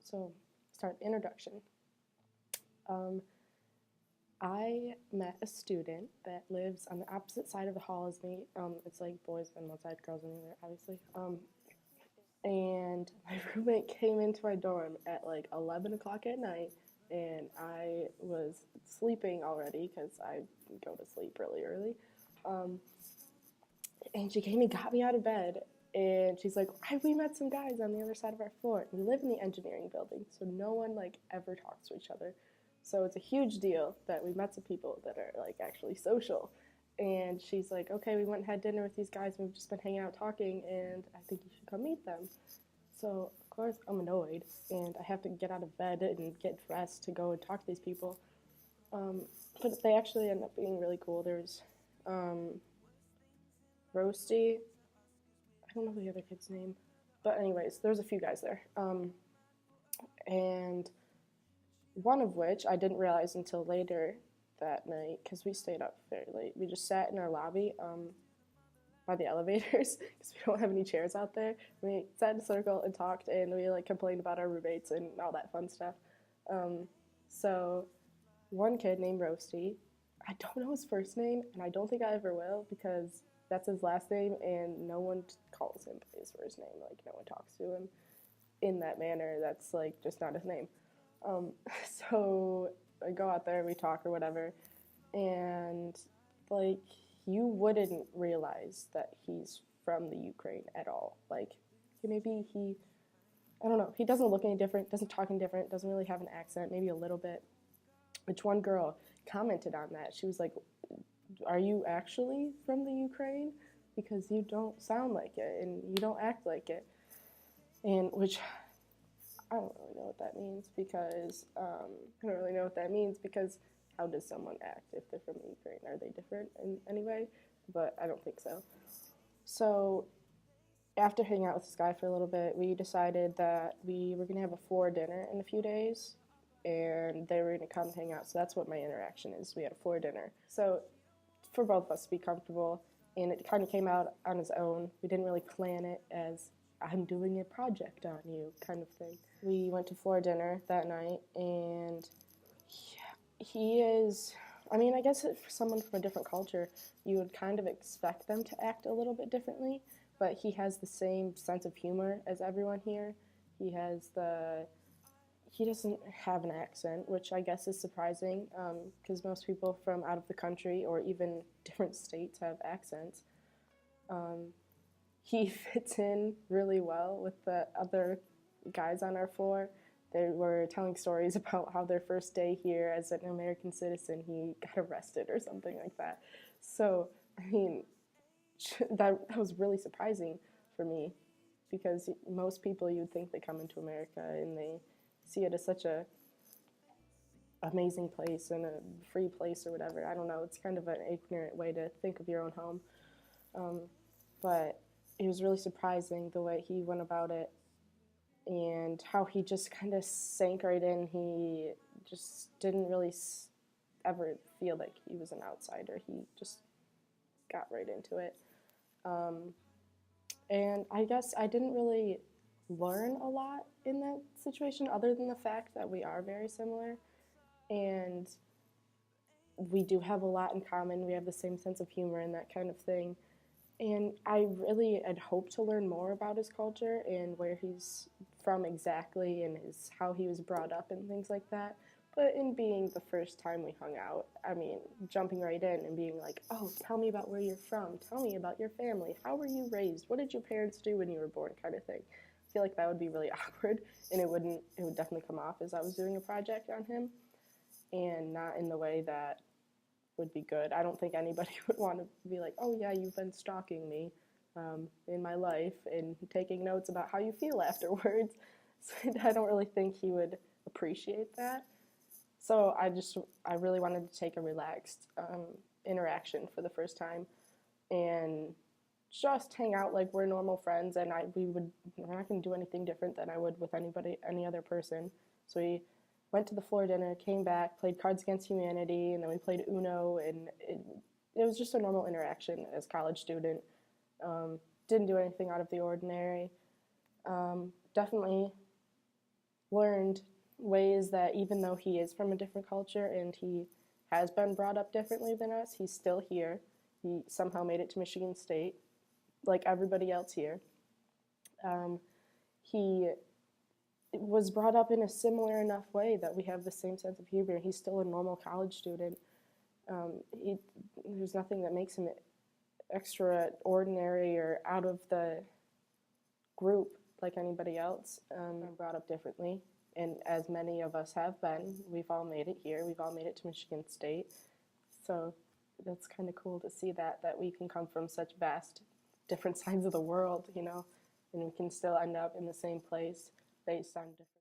So, start introduction. Um, I met a student that lives on the opposite side of the hall as me. It's like boys on one side, girls on the other, obviously. And my roommate came into my dorm at like 11 o'clock at night, and I was sleeping already because I go to sleep really early. Um, and she came and got me out of bed, and she's like, we met some guys on the other side of our floor. We live in the engineering building, so no one like ever talks to each other. So it's a huge deal that we met some people that are like actually social. And she's like, okay, we went and had dinner with these guys, and we've just been hanging out talking, and I think you should come meet them. So of course I'm annoyed, and I have to get out of bed and get dressed to go and talk to these people. But they actually end up being really cool. There's Roasty. I don't know the other kid's name, but anyways, there's a few guys there, and one of which I didn't realize until later that night because we stayed up very late. We just sat in our lobby by the elevators because we don't have any chairs out there. We sat in a circle and talked, and we like complained about our roommates and all that fun stuff. So one kid named Roasty, I don't know his first name, and I don't think I ever will because that's his last name, and no one calls him by his first name. Like, no one talks to him in that manner. That's, like, just not his name. So I go out there, we talk or whatever, and, like, you wouldn't realize that he's from the Ukraine at all. Like, maybe I don't know, he doesn't look any different, doesn't talk any different, doesn't really have an accent, maybe a little bit. Which one girl commented on that. She was like, are you actually from the Ukraine? Because you don't sound like it and you don't act like it. And which I don't really know what that means because how does someone act if they're from the Ukraine? Are they different in any way? But I don't think so. So after hanging out with this guy for a little bit, we decided that we were going to have a floor dinner in a few days, and they were going to come hang out. So that's what my interaction is. We had a floor dinner. So for both of us to be comfortable, and it kind of came out on its own. We didn't really plan it as I'm doing a project on you kind of thing. We went to floor dinner that night, and he is, I mean, I guess for someone from a different culture, you would kind of expect them to act a little bit differently, but he has the same sense of humor as everyone here. He doesn't have an accent, which I guess is surprising because most people from out of the country or even different states have accents. He fits in really well with the other guys on our floor. They were telling stories about how their first day here as an American citizen, he got arrested or something like that. So, I mean, that was really surprising for me because most people you'd think they come into America and they see it as such a amazing place and a free place or whatever. I don't know. It's kind of an ignorant way to think of your own home. But it was really surprising the way he went about it and how he just kind of sank right in. He just didn't really ever feel like he was an outsider. He just got right into it. And I guess I didn't really learn a lot in that situation other than the fact that we are very similar and we do have a lot in common. We have the same sense of humor and that kind of thing. And I really had hoped to learn more about his culture and where he's from exactly and how he was brought up and things like that. But in being the first time we hung out, I mean, jumping right in and being like, oh, tell me about where you're from. Tell me about your family. How were you raised? What did your parents do when you were born kind of thing. I feel like that would be really awkward, and it would definitely come off as I was doing a project on him and not in the way that would be good. I don't think anybody would want to be like, oh yeah, you've been stalking me in my life and taking notes about how you feel afterwards. So I don't really think he would appreciate that. So I really wanted to take a relaxed interaction for the first time and just hang out like we're normal friends, and we're not going to do anything different than I would with any other person. So we went to the floor dinner, came back, played Cards Against Humanity, and then we played Uno, and it was just a normal interaction as a college student. Didn't do anything out of the ordinary. Definitely learned ways that even though he is from a different culture and he has been brought up differently than us, he's still here. He somehow made it to Michigan State, like everybody else here. Um, he was brought up in a similar enough way that we have the same sense of humor. He's still a normal college student. He, there's nothing that makes him extraordinary or out of the group like anybody else. Brought up differently, and as many of us have been, we've all made it here. We've all made it to Michigan State. So that's kind of cool to see that we can come from such vast different sides of the world, and we can still end up in the same place based on different